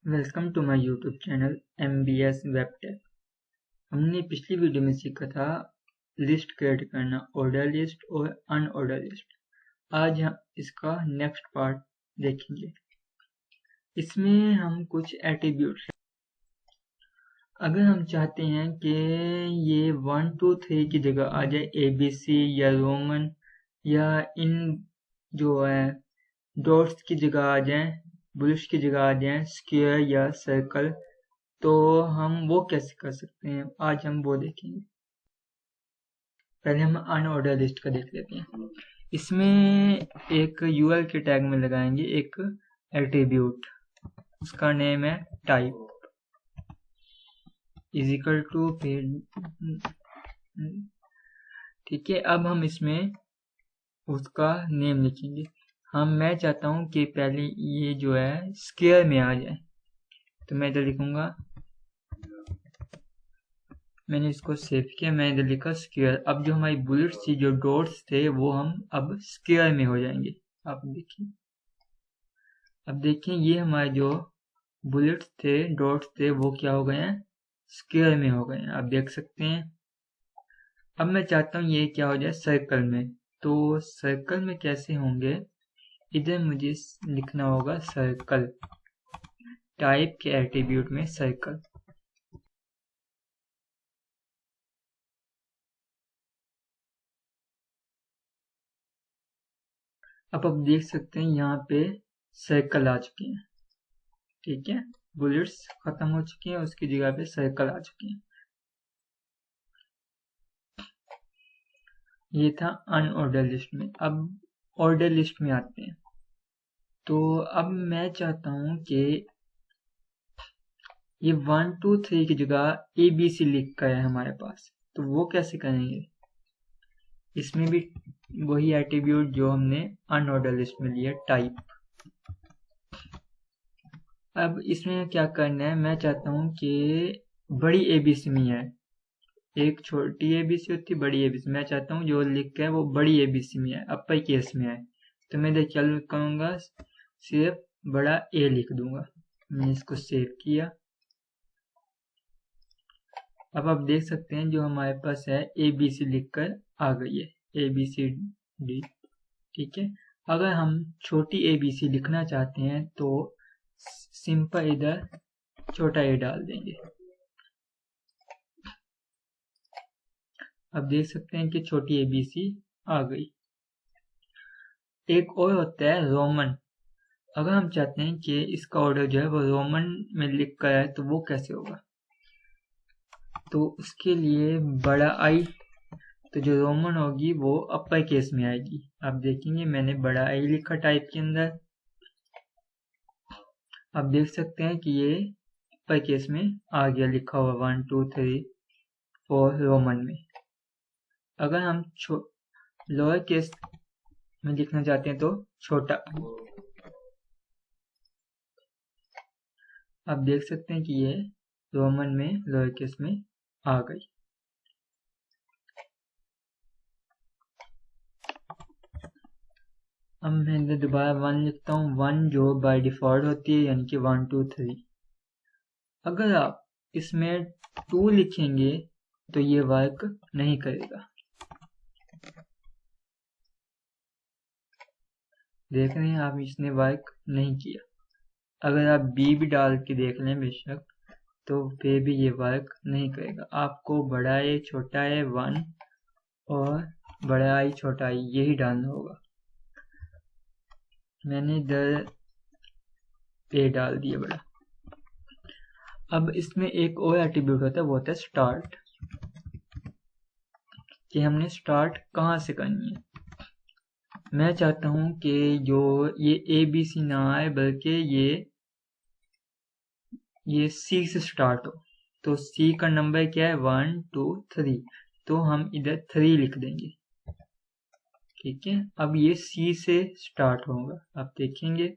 Welcome to my YouTube channel MBS web tech. हमने पिछली video में सीखा था लिस्ट क्रिएट करना, ऑर्डर लिस्ट और अनऑर्डर लिस्ट। आज हम इसका नेक्स्ट पार्ट देखेंगे। इसमें हम कुछ एट्रीब्यूट्स, अगर हम चाहते हैं कि ये 1 2 3 की जगह आ जाए ABC या रोमन, या इन जो है डॉट्स की जगह आ जाए, बुलिश की जगह आ जाए स्क्वायर या सर्कल, तो हम वो कैसे कर सकते हैं, आज हम वो देखेंगे। पहले हम अनऑर्डर लिस्ट का देख लेते हैं। इसमें एक UL के टैग में लगाएंगे एक एट्रीब्यूट, उसका नेम है टाइप इज इक्वल टू, ठीक है। अब हम इसमें उसका नेम लिखेंगे। मैं चाहता हूं कि पहले ये जो है स्क्वायर में आ जाए, तो मैं इधर लिखूंगा, मैंने इसको सेव किया, मैंने इधर लिखा स्क्वायर। अब जो हमारी बुलेट्स थी, जो डॉट्स थे, वो हम अब स्क्वायर में हो जाएंगे। अब देखिए ये हमारे जो बुलेट्स थे, डॉट्स थे, वो क्या हो गए हैं, स्क्वायर में हो गए हैं। आप देख सकते हैं। अब मैं चाहता हूँ ये क्या हो जाए सर्कल में, तो सर्कल में कैसे होंगे, इधर मुझे लिखना होगा सर्कल, टाइप के एट्रीब्यूट में सर्कल। अब आप देख सकते हैं यहाँ पे सर्कल आ चुके हैं, ठीक है। बुलेट्स खत्म हो चुकी हैं, उसकी जगह पे सर्कल आ चुके हैं। ये था अनऑर्डर लिस्ट में। अब ऑर्डर लिस्ट में आते हैं। तो अब मैं चाहता हूं कि ये 1 2 3 की जगह ABC लिख कर है हमारे पास, तो वो कैसे करेंगे। इसमें भी वही एट्रीब्यूट जो हमने अनऑर्डर लिस्ट में लिया, टाइप। अब इसमें क्या करना है, मैं चाहता हूं कि बड़ी ABC में है, एक छोटी ABC होती है, बड़ी ABC। मैं चाहता हूँ जो लिख के है वो बड़ी ABC में है, अपर केस में है। तो मैं इधर क्या करूँगा, सिर्फ बड़ा A लिख दूंगा। मैंने इसको सेव किया। अब आप देख सकते हैं जो हमारे पास है ABC लिखकर आ गई है, ABCD, ठीक है। अगर हम छोटी ABC लिखना चाहते हैं तो सिंपल इधर छोटा A डाल देंगे। अब देख सकते हैं कि छोटी ABC आ गई। एक और होता है रोमन। अगर हम चाहते हैं कि इसका ऑर्डर जो है वो रोमन में लिख कर है, तो वो कैसे होगा, तो उसके लिए बड़ा आई, तो जो रोमन होगी वो अपर केस में आएगी। आप देखेंगे मैंने बड़ा आई लिखा टाइप के अंदर। आप देख सकते हैं कि ये अपर केस में आ गया, लिखा हुआ 1 2 3 4 रोमन में। अगर हम लोअर केस में लिखना चाहते हैं तो छोटा। आप देख सकते हैं कि ये रोमन में लोअर केस में आ गई। अब मैं दोबारा 1 लिखता हूँ, 1 जो बाय डिफॉल्ट होती है, यानी कि 1 2 3। अगर आप इसमें 2 लिखेंगे तो ये वर्क नहीं करेगा। देख रहे हैं आप, इसने वर्क नहीं किया। अगर आप B भी डाल के देख लें बेशक, तो फिर भी ये वर्क नहीं करेगा। आपको बड़ा ए छोटा ए 1 और बड़ा आई छोटा आई यही डालना होगा। मैंने इधर A डाल दिया बड़ा। अब इसमें एक और एट्रीब्यूट होता है, वो होता है स्टार्ट, कि हमने स्टार्ट कहाँ से करनी है। मैं चाहता हूं कि जो ये ABC ना आए, बल्कि ये C से स्टार्ट हो। तो C का नंबर क्या है, 1 2 3, तो हम इधर 3 लिख देंगे, ठीक है। अब ये C से स्टार्ट होगा। आप देखेंगे,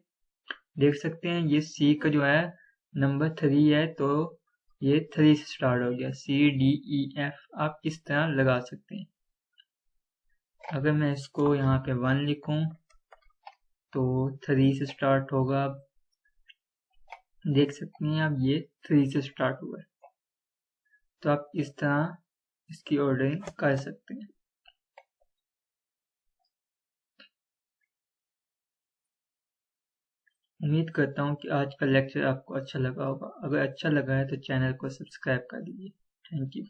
देख सकते हैं ये C का जो है नंबर 3 है, तो ये 3 से स्टार्ट हो गया। CDEF आप इस तरह लगा सकते हैं। अगर मैं इसको यहाँ पे 1 लिखूं तो 3 से स्टार्ट होगा, देख सकते हैं आप, ये 3 से स्टार्ट हुआ है। तो आप इस तरह इसकी ऑर्डरिंग कर सकते हैं। उम्मीद करता हूँ कि आज का लेक्चर आपको अच्छा लगा होगा। अगर अच्छा लगा है तो चैनल को सब्सक्राइब कर दीजिए। Thank you.